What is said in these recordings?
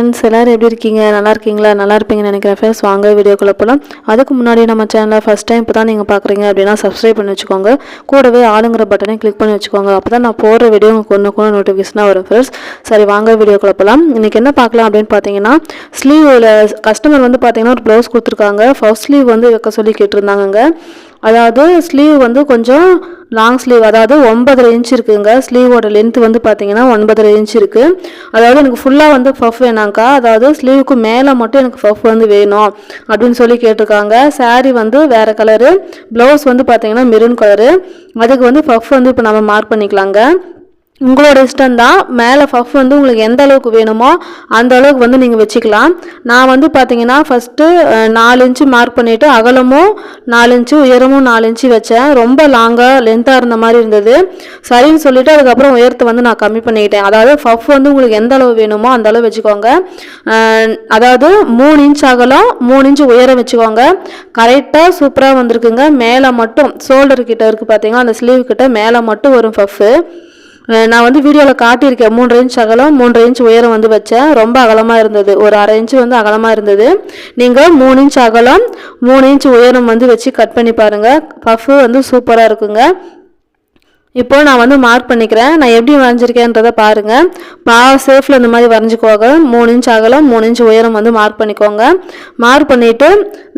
Friends எல்லாரும் எப்படி இருக்கீங்க? நல்லா இருக்கீங்களா? நல்லா இருப்பீங்கன்னு நினைக்கிறேன் ஃப்ரெண்ட்ஸ். வாங்க வீடியோக்குள்ளே போகலாம். அதுக்கு முன்னாடி நம்ம சேனலை ஃபஸ்ட் டைம் இப்போ தான் நீங்கள் பார்க்குறீங்க அப்படின்னா சப்ஸ்கிரைப் பண்ணி வச்சுக்கோங்க. கூடவே ஆளுங்கிற பட்டனை கிளிக் பண்ணி வச்சுக்கோங்க. அப்போ தான் நான் போடுற வீடியோ உங்களுக்கு ஒன்று நோட்டிஃபிகேஷனாக வரும் ஃப்ரெண்ட்ஸ். சரி வாங்க வீடியோக்குள்ளே போகலாம். இன்றைக்கி என்ன பார்க்கலாம் அப்படின்னு பார்த்தீங்கன்னா, ஸ்லீவில் கஸ்டமர் வந்து பார்த்தீங்கன்னா ஒரு ப்ளவுஸ் கொடுத்துருக்காங்க. ஃபர்ஸ்ட் ஸ்லீவ் வந்து வைக்க சொல்லி கேட்டிருந்தாங்க. அதாவது ஸ்லீவ் வந்து கொஞ்சம் லாங் ஸ்லீவ், அதாவது 9.5 இன்ச் இருக்குங்க. ஸ்லீவோட லென்த் வந்து பார்த்தீங்கன்னா 9.5 இன்ச் இருக்குது. அதாவது எனக்கு ஃபுல்லாக வந்து பஃப் வேணாங்க்கா, அதாவது ஸ்லீவுக்கு மேலே மட்டும் எனக்கு பஃப் வந்து வேணும் அப்படின்னு சொல்லி கேட்டிருக்காங்க. சாரீ வந்து வேறு கலரு, ப்ளவுஸ் வந்து பார்த்தீங்கன்னா மெரூன் கலரு. அதுக்கு வந்து பஃப் வந்து இப்போ நம்ம மார்க் பண்ணிக்கலாங்க. உங்களோட இஷ்டம் தான். மேலே பஃப் வந்து உங்களுக்கு எந்த அளவுக்கு வேணுமோ அந்த அளவுக்கு வந்து நீங்கள் வச்சுக்கலாம். நான் வந்து பார்த்தீங்கன்னா ஃபஸ்ட்டு 4 இன்ச்சு மார்க் பண்ணிவிட்டு அகலமும் 4 இன்ச்சு உயரமும் 4 இன்ச்சு வச்சேன். ரொம்ப லாங்காக லென்த்தாக இருந்த மாதிரி இருந்தது. சரின்னு சொல்லிவிட்டு அதுக்கப்புறம் உயரத்தை வந்து நான் கம்மி பண்ணிக்கிட்டேன். அதாவது பஃப் வந்து உங்களுக்கு எந்த அளவு வேணுமோ அந்த அளவு வச்சுக்கோங்க. அதாவது 3 இன்ச் அகலம் 3 இன்ச்சு உயரம் வச்சுக்கோங்க. கரெக்டாக சூப்பராக வந்திருக்குங்க. மேலே மட்டும் ஷோல்டர் கிட்ட இருக்குது பார்த்தீங்கன்னா, அந்த ஸ்லீவ் கிட்ட மேலே மட்டும் வரும் பஃப்பு. நான் வந்து வீடியோவில் காட்டியிருக்கேன். 3 இன்ச் அகலம் 3 இன்ச் உயரம் வந்து வச்சேன். ரொம்ப அகலமாக இருந்தது. ஒரு 1/2 இன்ச்சு வந்து அகலமாக இருந்தது. நீங்கள் 3 இன்ச் அகலம் 3 இன்ச் உயரம் வந்து வச்சு கட் பண்ணி பாருங்கள். பஃப்பு வந்து சூப்பராக இருக்குங்க. இப்போ நான் வந்து மார்க் பண்ணிக்கிறேன். நான் எப்படி வரைஞ்சிருக்கேன்றதை பாருங்கள். சேஃபில் இந்த மாதிரி வரைஞ்சிக்கோங்க. 3 இன்ச் அகலம் 3 இன்ச் உயரம் வந்து மார்க் பண்ணிக்கோங்க. மார்க் பண்ணிவிட்டு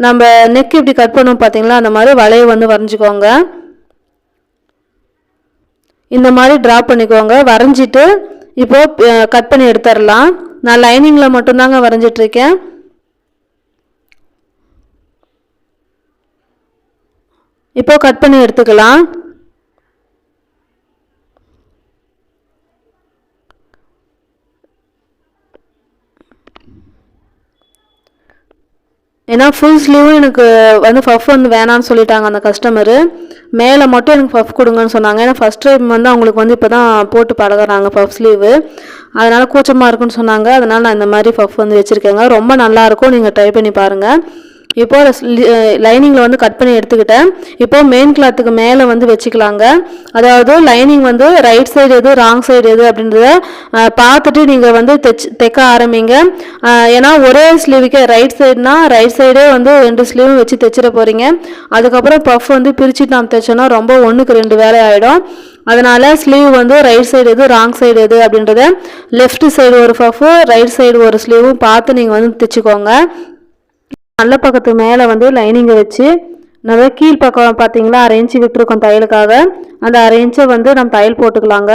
நம்ம நெக் இப்படி கட் பண்ணுவோம் பார்த்தீங்களா, அந்த மாதிரி வளைய வந்து வரைஞ்சிக்கோங்க. இந்த மாதிரி ட்ரா பண்ணிக்கோங்க. வரைஞ்சிட்டு இப்போ கட் பண்ணி எடுத்துடலாம். நான் லைனிங்கில் மட்டும்தாங்க வரைஞ்சிட்ருக்கேன். இப்போ கட் பண்ணி எடுத்துக்கலாம். ஏன்னா ஃபுல் ஸ்லீவும் எனக்கு வந்து பஃப் வந்து வேணான்னு சொல்லிட்டாங்க அந்த கஸ்டமரு. மேலே மட்டும் எனக்கு பஃப் கொடுங்கன்னு சொன்னாங்க. ஏன்னா ஃபஸ்ட் டைம் வந்து அவங்களுக்கு வந்து இப்போ தான் போட்டு பழகுறாங்க பஃப் ஸ்லீவு. அதனால் கூச்சமாக இருக்குன்னு சொன்னாங்க. அதனால் நான் இந்த மாதிரி பஃப் வந்து வச்சுருக்கேங்க. ரொம்ப நல்லாயிருக்கும், நீங்கள் ட்ரை பண்ணி பாருங்கள். இப்போது லைனிங்கில் வந்து கட் பண்ணி எடுத்துக்கிட்டேன். இப்போது மெயின் கிளாத்துக்கு மேலே வந்து வச்சுக்கலாங்க. அதாவது லைனிங் வந்து ரைட் சைடு எது ராங் சைடு எது அப்படின்றத பார்த்துட்டு நீங்கள் வந்து தைக்க ஆரம்பிங்க. ஏன்னா ஒரே ஸ்லீவுக்கே ரைட் சைடுனா ரைட் சைடே வந்து 2 ஸ்லீவும் வச்சு தைச்சிட போகிறீங்க. அதுக்கப்புறம் பஃப் வந்து பிரிச்சுட்டு நாம் தைச்சோன்னா ரொம்ப 1க்கு 2 வேலை ஆகிடும். அதனால் ஸ்லீவ் வந்து ரைட் சைடு எது ராங் சைடு எது அப்படின்றத லெஃப்ட் சைடு ஒரு பஃப்பு ரைட் சைடு ஒரு ஸ்லீவும் பார்த்து நீங்கள் வந்து தைச்சிக்கோங்க. நல்ல பக்கத்து மேலே வந்து லைனிங்கை வச்சு நம்ம கீழ் பக்கம் பார்த்தீங்களா 1/2 இன்ச்சு விட்டுருக்கோம் தையலுக்காக. அந்த 1/2 இன்ச்சை வந்து நம்ம தையல் போட்டுக்கலாங்க.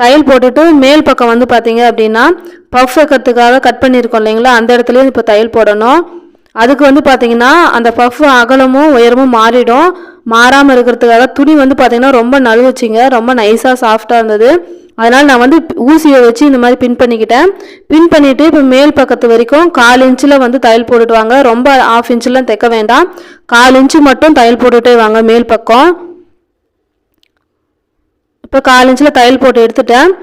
தையல் போட்டுட்டு மேல் பக்கம் வந்து பார்த்தீங்க அப்படின்னா பஃப் வைக்கிறதுக்காக கட் பண்ணியிருக்கோம் இல்லைங்களா, அந்த இடத்துலையும் இப்போ தையல் போடணும். அதுக்கு வந்து பார்த்தீங்கன்னா அந்த பஃப் அகலமும் உயரமும் மாறிடும். மாறாமல் இருக்கிறதுக்காக துணி வந்து பார்த்தீங்கன்னா ரொம்ப நழுவுச்சிங்க. ரொம்ப நைஸாக சாஃப்டாக இருந்தது. அதனால் நான் வந்து ஊசியை வச்சு இந்த மாதிரி பின் பண்ணிக்கிட்டேன். பின் பண்ணிவிட்டு இப்போ மேல் பக்கத்து வரைக்கும் 1/4 இன்ச்சில் வந்து தையல் போட்டுட்டு வாங்க. ரொம்ப 1/2 இன்ச்செலாம் தைக்க வேண்டாம். 1/4 இன்ச்சு மட்டும் தையல் போட்டுகிட்டே வாங்க மேல் பக்கம். இப்போ 1/4 இன்ச்சில் தையல் போட்டு எடுத்துட்டேன்.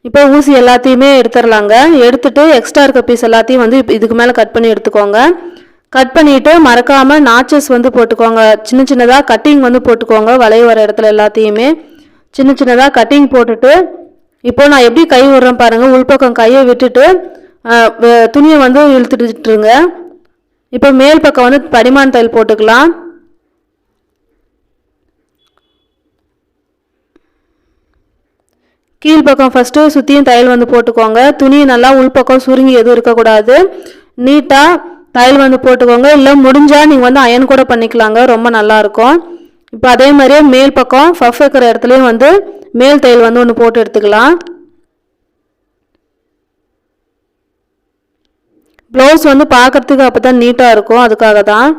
இப்போ ஊசி எல்லாத்தையுமே எடுத்துடலாங்க. எடுத்துகிட்டு எக்ஸ்ட்ரா இருக்க பீஸ் எல்லாத்தையும் வந்து இதுக்கு மேலே கட் பண்ணி எடுத்துக்கோங்க. கட் பண்ணிவிட்டு மறக்காமல் நாச்சஸ் வந்து போட்டுக்கோங்க. சின்ன சின்னதாக கட்டிங் வந்து போட்டுக்கோங்க. வளைய வர இடத்துல எல்லாத்தையுமே சின்ன சின்னதாக கட்டிங் போட்டுட்டு இப்போது நான் எப்படி கை விடுறேன் பாருங்கள். உள்பக்கம் கையை விட்டுட்டு துணியை வந்து இழுத்துட்டுருங்க. இப்போ மேல் பக்கம் வந்து படிமான் தையல் போட்டுக்கலாம். கீழ்ப்பக்கம் ஃபஸ்ட்டு சுற்றியும் தையல் வந்து போட்டுக்கோங்க. துணி நல்லா உள்பக்கம் சுருங்கி எதுவும் இருக்கக்கூடாது. நீட்டாக தையல் வந்து போட்டுக்கோங்க. இல்லை முடிஞ்சால் நீங்கள் வந்து அயன் கூட பண்ணிக்கலாங்க, ரொம்ப நல்லாயிருக்கும். இப்போ அதே மாதிரியே மேல் பக்கம் பஃப் வைக்கிற இடத்துலையும் வந்து மேல் தையல் வந்து ஒன்று போட்டு எடுத்துக்கலாம். ப்ளவுஸ் வந்து பார்க்குறதுக்கு அப்போ தான் நீட்டாக இருக்கும், அதுக்காக தான்.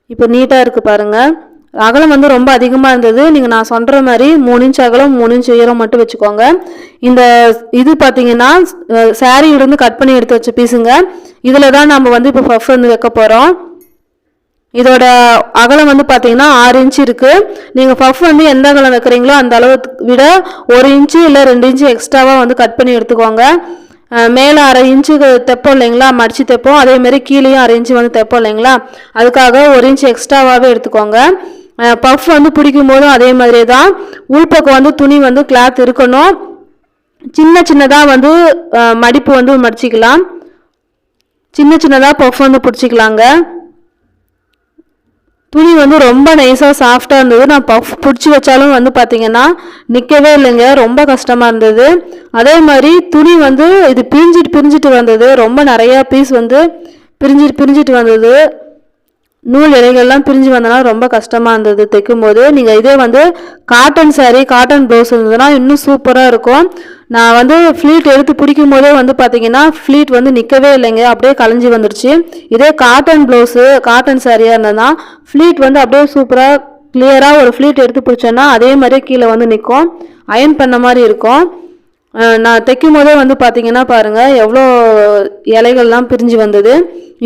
இப்போ நீட்டாக இருக்குது பாருங்கள். அகலம் வந்து ரொம்ப அதிகமாக இருந்தது. நீங்கள் நான் சொல்கிற மாதிரி 3 இன்ச் அகலம் 3 இன்ச் உயரம் மட்டும் வச்சுக்கோங்க. இந்த இது பார்த்தீங்கன்னா சாரியிலிருந்து கட் பண்ணி எடுத்து வச்ச பீஸுங்க. இதில் தான் நம்ம வந்து இப்போ பஃப் வந்து வைக்க போகிறோம். இதோட அகலம் வந்து பார்த்தீங்கன்னா 6 இன்ச்சு இருக்குது. நீங்கள் பஃப் வந்து எந்த அகலம் வைக்கிறீங்களோ அந்த அளவு விட 1 இன்ச்சு இல்லை 2 இன்ச்சு எக்ஸ்ட்ராவாக வந்து கட் பண்ணி எடுத்துக்கோங்க. மேலே 1/2 இன்ச்சு தைப்போம் இல்லைங்களா, மடித்து தைப்போம். அதேமாரி கீழேயும் 1/2 இன்ச்சு வந்து தைப்போம் இல்லைங்களா, அதுக்காக 1 இன்ச் எக்ஸ்ட்ராவாகவே எடுத்துக்கோங்க. பஃப் வந்து பிடிக்கும் போதும் அதே மாதிரி தான் உள்பக்கம் வந்து துணி வந்து கிளாத் இருக்கணும். சின்ன சின்னதாக வந்து மடிப்பு வந்து மடிச்சிக்கலாம். சின்ன சின்னதாக பஃப் வந்து பிடிச்சிக்கலாங்க. துணி வந்து ரொம்ப நைஸாக சாஃப்டாக இருந்தது. நான் பஃப் பிடிச்சி வச்சாலும் வந்து பார்த்திங்கன்னா நிற்கவே இல்லைங்க, ரொம்ப கஷ்டமாக இருந்தது. அதே மாதிரி துணி வந்து இது பிரிஞ்சிட்டு வந்தது. ரொம்ப நிறையா பீஸ் வந்து பிரிஞ்சிட்டு வந்தது. நூல் இலைகள்லாம் பிரிஞ்சு வந்தனால ரொம்ப கஷ்டமாக இருந்தது தைக்கும் போது. நீங்கள் இதே வந்து காட்டன் சாரீ, காட்டன் ப்ளவுஸ் இருந்ததுன்னா இன்னும் சூப்பராக இருக்கும். நான் வந்து ஃப்ளீட் எடுத்து பிடிக்கும் போதே வந்து பார்த்தீங்கன்னா ஃப்ளீட் வந்து நிற்கவே இல்லைங்க, அப்படியே கலைஞ்சி வந்துடுச்சு. இதே காட்டன் ப்ளவுஸு, காட்டன் சாரியாக இருந்ததுன்னா ஃப்ளீட் வந்து அப்படியே சூப்பராக கிளியராக ஒரு ஃப்ளீட் எடுத்து பிடிச்சோன்னா அதே மாதிரியே கீழே வந்து நிற்கும், அயன் பண்ண மாதிரி இருக்கும். நான் தைக்கும் போதே வந்து பார்த்தீங்கன்னா பாருங்கள் எவ்வளோ இலைகள்லாம் பிரிஞ்சு வந்தது.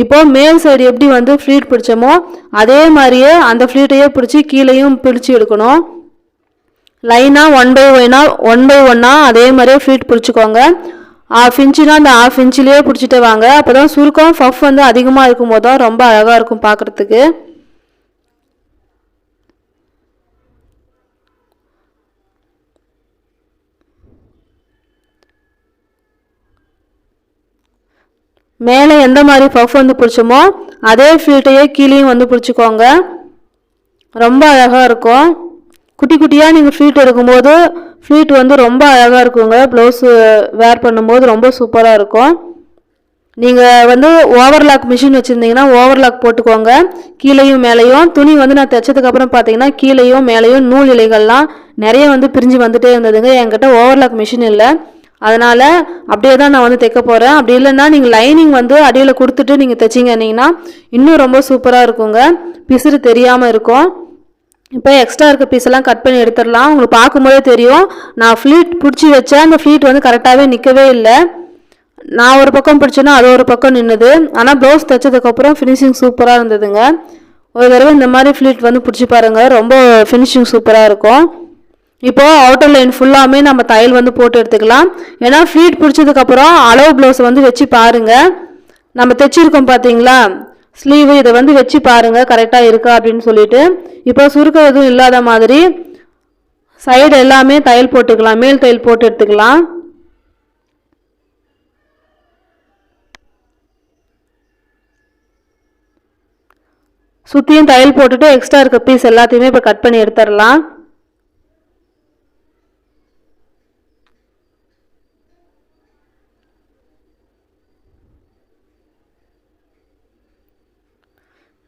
இப்போது மேல் சைடு எப்படி வந்து ஃப்ளீட் பிடிச்சோமோ அதே மாதிரியே அந்த ஃப்ளீட்டையே பிடிச்சி கீழேயும் பிடிச்சி எடுக்கணும். லைனாக ஒன் பை ஒன்னாக அதே மாதிரியே ஃப்ளீட் பிடிச்சிக்கோங்க. 1/2 இன்ச்சுனா அந்த 1/2 இன்ச்சிலேயே பிடிச்சிட்டு வாங்க. அப்போ தான் சுருக்கம் பஃப் வந்து அதிகமாக இருக்கும் போது தான் ரொம்ப அழகாக இருக்கும் பார்க்குறதுக்கு. மேலே எந்த மாதிரி பஃப் வந்து பிடிச்சோமோ அதே ஃப்ளீட்டையே கீழேயும் வந்து பிடிச்சிக்கோங்க, ரொம்ப அழகாக இருக்கும். குட்டி குட்டியாக நீங்கள் ஃப்ளீட் எடுக்கும்போது ஃப்ளீட் வந்து ரொம்ப அழகாக இருக்குங்க. ப்ளவுஸு வேர் பண்ணும்போது ரொம்ப சூப்பராக இருக்கும். நீங்கள் வந்து ஓவர்லாக் மிஷின் வச்சுருந்தீங்கன்னா ஓவர்லாக் போட்டுக்கோங்க, கீழேயும் மேலேயும். துணி வந்து நான் தைச்சதுக்கப்புறம் பார்த்தீங்கன்னா கீழேயும் மேலேயும் நூல் இலைகள்லாம் நிறைய வந்து பிரிஞ்சு வந்துகிட்டே இருந்ததுங்க. என்கிட்ட ஓவர்லாக் மிஷின் இல்லை, அதனால் அப்படியே தான் நான் வந்து தைக்க போகிறேன். அப்படி இல்லைன்னா நீங்கள் லைனிங் வந்து அடியில் கொடுத்துட்டு நீங்கள் தைச்சிங்கன்னா இன்னும் ரொம்ப சூப்பராக இருக்குங்க, பிசுறு தெரியாமல் இருக்கும். இப்போ எக்ஸ்ட்ரா இருக்க பீஸெல்லாம் கட் பண்ணி எடுத்துடலாம். உங்களுக்கு பார்க்கும்போதே தெரியும் நான் ஃப்ளீட் பிடிச்சி வச்சேன், அந்த ஃப்ளீட் வந்து கரெக்டாகவே நிற்கவே இல்லை. நான் ஒரு பக்கம் பிடிச்சேன்னா அது ஒரு பக்கம் நின்றுது. ஆனால் ப்ளவுஸ் தைச்சதுக்கப்புறம் ஃபினிஷிங் சூப்பராக இருந்ததுங்க. ஒரு தடவை இந்த மாதிரி ஃப்ளீட் வந்து பிடிச்சி பாருங்கள், ரொம்ப ஃபினிஷிங் சூப்பராக இருக்கும். இப்போது அவுட்டர் லைன் ஃபுல்லாமே நம்ம தையல் வந்து போட்டு எடுத்துக்கலாம். ஏன்னா ஃப்ளீட் பிடிச்சதுக்கப்புறம் அளவு ப்ளவுஸை வந்து வச்சு பாருங்கள். நம்ம தைச்சிருக்கோம் பார்த்தீங்களா ஸ்லீவு, இதை வந்து வச்சு பாருங்கள் கரெக்டாக இருக்கா அப்படின்னு சொல்லிட்டு. இப்போ சுருக்கம் எதுவும் இல்லாத மாதிரி சைடு எல்லாமே தையல் போட்டுக்கலாம், மேல் தையல் போட்டு எடுத்துக்கலாம். சுற்றியும் தையல் போட்டுட்டு எக்ஸ்ட்ரா இருக்க பீஸ் எல்லாத்தையுமே இப்போ கட் பண்ணி எடுத்துடலாம்.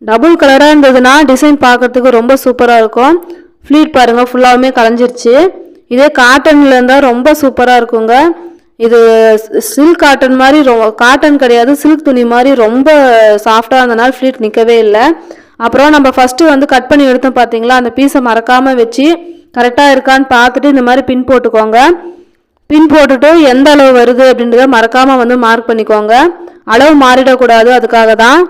டபுள் கலராக இருந்ததுன்னா டிசைன் பார்க்குறதுக்கு ரொம்ப சூப்பராக இருக்கும். ஃப்ளீட் பாருங்கள் ஃபுல்லாகவுமே கலைஞ்சிருச்சு. இதே காட்டனில் இருந்தால் ரொம்ப சூப்பராக இருக்குங்க. இது சில்க் காட்டன் மாதிரி காட்டன் கிடையாது, சில்க் துணி மாதிரி ரொம்ப சாஃப்டாக இருந்தனால ஃப்ளீட் நிற்கவே இல்லை. அப்புறம் நம்ம ஃபஸ்ட்டு வந்து கட் பண்ணி எடுத்தோம் பார்த்தீங்களா, அந்த பீஸை மறக்காமல் வச்சு கரெக்டாக இருக்கான்னு பார்த்துட்டு இந்த மாதிரி பின் போட்டுக்கோங்க. பின் போட்டுட்டு எந்த அளவு வருது அப்படின்றத மறக்காமல் வந்து மார்க் பண்ணிக்கோங்க. அளவு மாறிடக்கூடாது, அதுக்காக தான்.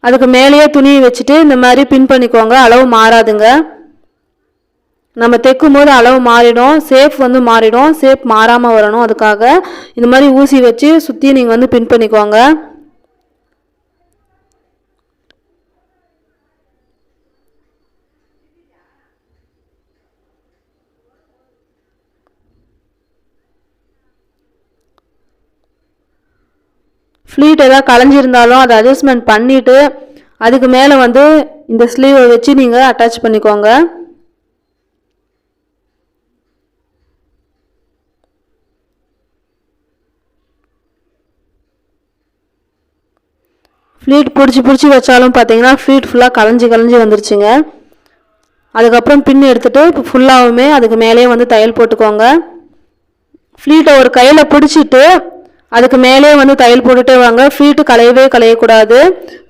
அதுக்கு மேலேயே துணியை வச்சுட்டு இந்த மாதிரி பின் பண்ணிக்கோங்க, அளவு மாறாதுங்க. நம்ம தைக்கும் போது அளவு மாறிடும், ஷேப் வந்து மாறிடும், ஷேப் மாறாமல் வரணும். அதுக்காக இந்த மாதிரி ஊசி வச்சு சுற்றி நீங்கள் வந்து பின் பண்ணிக்கோங்க. ஃப்ளீட் எதாவது கலைஞ்சிருந்தாலும் அதை அட்ஜஸ்ட்மெண்ட் பண்ணிவிட்டு அதுக்கு மேலே வந்து இந்த ஸ்லீவை வச்சு நீங்கள் அட்டாச் பண்ணிக்கோங்க. ஃப்ளீட் பிடிச்சி வச்சாலும் பார்த்தீங்கன்னா ஃப்ளீட் ஃபுல்லாக கலைஞ்சி வந்துருச்சுங்க. அதுக்கப்புறம் பின் எடுத்துகிட்டு ஃபுல்லாகவுமே அதுக்கு மேலேயே வந்து தையல் போட்டுக்கோங்க. ஃப்ளீட்டை ஒரு கையில் பிடிச்சிட்டு அதுக்கு மேலே வந்து தையல் போட்டுட்டே வாங்க. ஃப்ளீட்டு கலையக்கூடாது.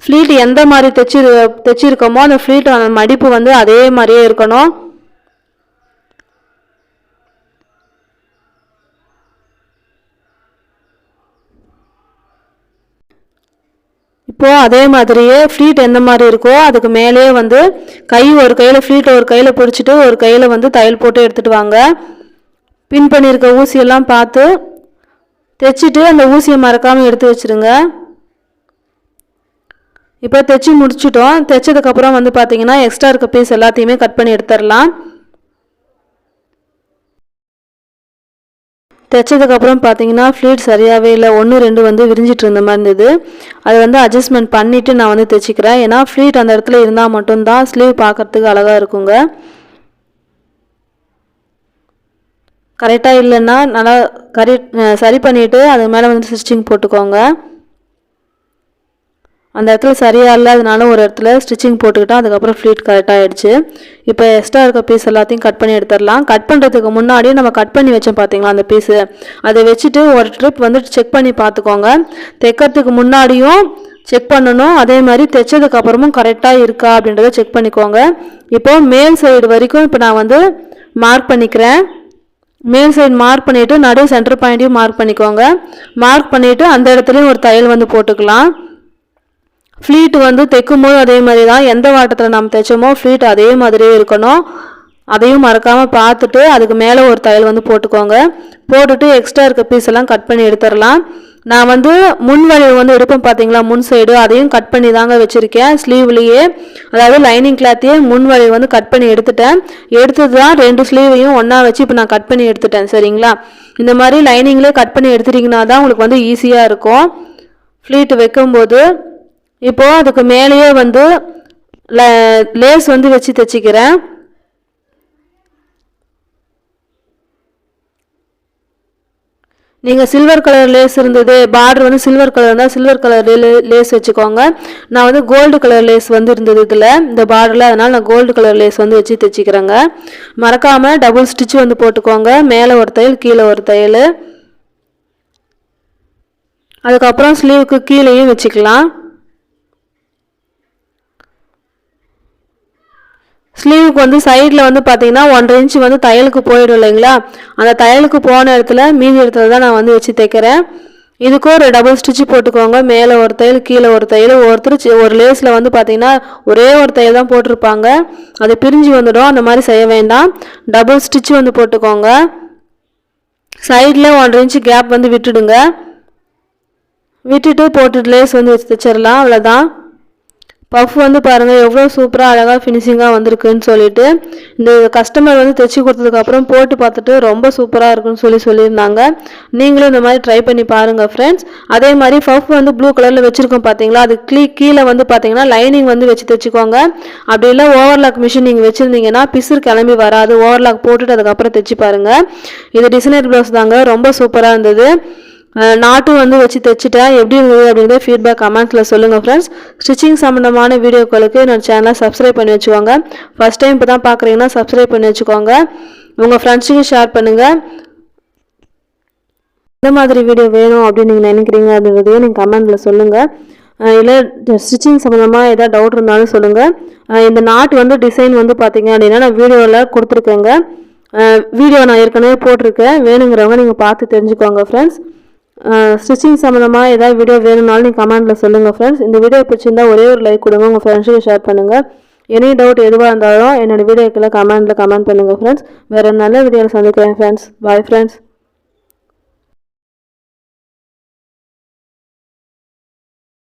ஃப்ளீட் எந்த மாதிரி தைச்சிருக்கோமோ அந்த ஃப்ளீட் அந்த மடிப்பு வந்து அதே மாதிரியே இருக்கணும். இப்போது அதே மாதிரியே ஃப்ளீட் எந்த மாதிரி இருக்கோ அதுக்கு மேலே வந்து கை ஒரு கையில் ஃப்ளீட்டை ஒரு கையில் பிடிச்சிட்டு ஒரு கையில் வந்து தையல் போட்டு எடுத்துகிட்டு வாங்க. பின் பண்ணியிருக்க ஊசியெல்லாம் பார்த்து தைச்சிட்டு அந்த ஊசியை மறக்காமல் எடுத்து வச்சுருங்க. இப்போ தைச்சி முடிச்சிட்டோம். தைச்சதுக்கப்புறம் வந்து பார்த்திங்கன்னா எக்ஸ்ட்ரா இருக்க பீஸ் எல்லாத்தையுமே கட் பண்ணி எடுத்துடலாம். தைச்சதுக்கப்புறம் பார்த்தீங்கன்னா ஃப்ளீட் சரியாகவே இல்லை, 1-2 வந்து விரிஞ்சிட்டு இருந்த மாதிரி இருந்தது. அதை வந்து அட்ஜஸ்ட்மெண்ட் பண்ணிவிட்டு நான் வந்து தைச்சிக்கிறேன். ஏன்னா ஃப்ளீட் அந்த இடத்துல இருந்தால் மட்டும்தான் ஸ்லீவ் பார்க்குறதுக்கு அழகாக இருக்குங்க. கரெக்டாக இல்லைன்னா நல்லா சரி பண்ணிவிட்டு அது மேலே வந்து ஸ்டிச்சிங் போட்டுக்கோங்க. அந்த இடத்துல சரியாக இல்லை, அதனால ஒரு இடத்துல ஸ்டிச்சிங் போட்டுக்கிட்டோம். அதுக்கப்புறம் ஃப்ளீட் கரெக்டாக ஆகிடுச்சு. இப்போ எக்ஸ்ட்ரா இருக்க பீஸ் எல்லாத்தையும் கட் பண்ணி எடுத்துடலாம். கட் பண்ணுறதுக்கு முன்னாடியே நம்ம கட் பண்ணி வச்சோம் பார்த்தீங்களா அந்த பீஸு, அதை வச்சுட்டு ஒரு ட்ரிப் வந்து செக் பண்ணி பார்த்துக்கோங்க. தைக்கிறதுக்கு முன்னாடியும் செக் பண்ணணும், அதே மாதிரி தைச்சதுக்கப்புறமும் கரெக்டாக இருக்கா அப்படின்றத செக் பண்ணிக்கோங்க. இப்போது மேல் சைடு வரைக்கும் இப்போ நான் வந்து மார்க் பண்ணிக்கிறேன். மேல் சைடு மார்க் பண்ணிவிட்டு நடு சென்டர் பாயிண்ட்டையும் மார்க் பண்ணிக்கோங்க. மார்க் பண்ணிவிட்டு அந்த இடத்துலையும் ஒரு தையல் வந்து போட்டுக்கலாம். ஃப்ளீட் வந்து தைக்கும் போது அதே மாதிரி தான், எந்த வாட்டத்தில் நம்ம தைச்சோமோ ஃப்ளீட் அதே மாதிரியே இருக்கணும். அதையும் மறக்காமல் பார்த்துட்டு அதுக்கு மேலே ஒரு தையல் வந்து போட்டுக்கோங்க. போட்டுட்டு எக்ஸ்ட்ரா இருக்க பீஸ் எல்லாம் கட் பண்ணி எடுத்துடலாம். நான் வந்து முன் வளைவு வந்து எடுப்பேன் பார்த்தீங்களா முன் சைடு, அதையும் கட் பண்ணி தாங்க வச்சுருக்கேன் ஸ்லீவ்லேயே. அதாவது லைனிங் கிளாத்தையே முன் வளைவு வந்து கட் பண்ணி எடுத்துட்டேன். எடுத்தது தான் 2 ஸ்லீவையும் ஒன்றா வச்சு இப்போ நான் கட் பண்ணி எடுத்துட்டேன். சரிங்களா, இந்த மாதிரி லைனிங்லேயே கட் பண்ணி எடுத்துட்டிங்கன்னா தான் உங்களுக்கு வந்து ஈஸியாக இருக்கும் ஃப்ளீட் வைக்கும்போது. இப்போது அதுக்கு மேலேயே வந்து லேஸ் வந்து வச்சு தைச்சிக்கிறேன். நீங்கள் சில்வர் கலர் லேஸ் இருந்தது, பார்டர் வந்து சில்வர் கலர் இருந்தால் சில்வர் கலர் லேஸ் வச்சுக்கோங்க. நான் வந்து கோல்டு கலர் லேஸ் வந்து இருந்தது இதில் இந்த பார்டரில், அதனால் நான் கோல்டு கலர் லேஸ் வந்து வச்சு தைச்சிக்கிறேங்க. மறக்காமல் டபுள் ஸ்டிச் வந்து போட்டுக்கோங்க. மேலே ஒரு தையல், கீழே ஒரு தையல். அதுக்கப்புறம் ஸ்லீவுக்கு கீழேயும் வச்சுக்கலாம். ஸ்லீவுக்கு வந்து சைடில் வந்து பார்த்தீங்கன்னா 1.5 இன்ச் வந்து தையலுக்கு போயிடும் இல்லைங்களா, அந்த தையலுக்கு போன இடத்துல மீதி இடத்துல தான் நான் வந்து வச்சு தைக்கிறேன். இதுக்கும் ஒரு டபுள் ஸ்டிச்சு போட்டுக்கோங்க. மேலே ஒரு தையல், கீழே ஒரு தையல். ஒருத்தர் ஒரு லேஸில் வந்து பார்த்தீங்கன்னா ஒரே ஒரு தையல் தான் போட்டிருப்பாங்க, அது பிரிஞ்சு வந்துடும். அந்த மாதிரி செய்ய வேண்டாம், டபுள் ஸ்டிச்சு வந்து போட்டுக்கோங்க. சைடில் 1.5 இன்ச் கேப் வந்து விட்டுடுங்க. விட்டுட்டு போட்டுட்டு லேஸ் வந்து வச்சு தைச்சிடலாம். அவ்வளோதான். பஃப் வந்து பாருங்கள் எவ்வளோ சூப்பராக அழகாக ஃபினிஷிங்காக வந்திருக்குன்னு சொல்லிட்டு, இந்த கஸ்டமர் வந்து தைச்சி கொடுத்ததுக்கப்புறம் போட்டு பார்த்துட்டு ரொம்ப சூப்பராக இருக்குன்னு சொல்லியிருந்தாங்க. நீங்களும் இந்த மாதிரி ட்ரை பண்ணி பாருங்கள் ஃப்ரெண்ட்ஸ். அதே மாதிரி பஃப் வந்து ப்ளூ கலரில் வச்சுருக்கோம் பார்த்தீங்களா, அது கீழே வந்து பார்த்தீங்கன்னா லைனிங் வந்து வச்சு தைச்சிக்கோங்க. அப்படி இல்லை ஓவர்லாக் மிஷின் நீங்கள் வச்சுருந்தீங்கன்னா பிசுறு கிளம்பி வராது. ஓவர்லாக் போட்டுட்டு அதுக்கப்புறம் தைச்சி பாருங்கள். இது டிசைனர் ப்ளவுஸ் தாங்க, ரொம்ப சூப்பராக இருந்தது. நாட்டும் வந்து வச்சு தைச்சிட்டேன். எப்படி இருந்தது அப்படின்றத ஃபீட்பேக் கமெண்ட்ஸில் சொல்லுங்கள் ஃப்ரெண்ட்ஸ். ஸ்டிச்சிங் சம்மந்தமான வீடியோக்களுக்கு என்னோட சேனலை சப்ஸ்கிரைப் பண்ணி வச்சுக்கோங்க. ஃபஸ்ட் டைம் இப்போ தான் பார்க்குறீங்கன்னா சப்ஸ்கிரைப் பண்ணி வச்சுக்கோங்க. உங்கள் ஃப்ரெண்ட்ஸுக்கும் ஷேர் பண்ணுங்கள். எந்த மாதிரி வீடியோ வேணும் அப்படின்னு நீங்கள் நினைக்கிறீங்க அப்படின்றதையும் நீங்கள் கமெண்ட்டில் சொல்லுங்கள். இல்லை ஸ்டிச்சிங் சம்மந்தமாக எதாவது டவுட் இருந்தாலும் சொல்லுங்கள். இந்த நாட் வந்து டிசைன் வந்து பார்த்தீங்க அப்படின்னா நான் வீடியோவில் கொடுத்துருக்கேங்க. வீடியோ நான் ஏற்கனவே போட்டிருக்கேன், வேணுங்கிறவங்க நீங்கள் பார்த்து தெரிஞ்சுக்கோங்க ஃப்ரெண்ட்ஸ். ஸ்டிச்சிங் சம்மந்தமாக ஏதாவது வீடியோ வேணும்னாலும் நீங்கள் கமெண்ட்டில் சொல்லுங்கள் ஃப்ரெண்ட்ஸ். இந்த வீடியோ பிடிச்சிருந்தா ஒரே ஒரு லைக் கொடுங்க, உங்கள் ஃப்ரெண்ட்ஸுக்கு ஷேர் பண்ணுங்கள். எனி டவுட் எதுவாக இருந்தாலும் என்னோடய வீடியோக்குள்ள கமெண்ட் பண்ணுங்கள் ஃப்ரெண்ட்ஸ். வேறு நல்ல வீடியோவில் சந்திக்கிறேன் ஃப்ரெண்ட்ஸ். Bye friends.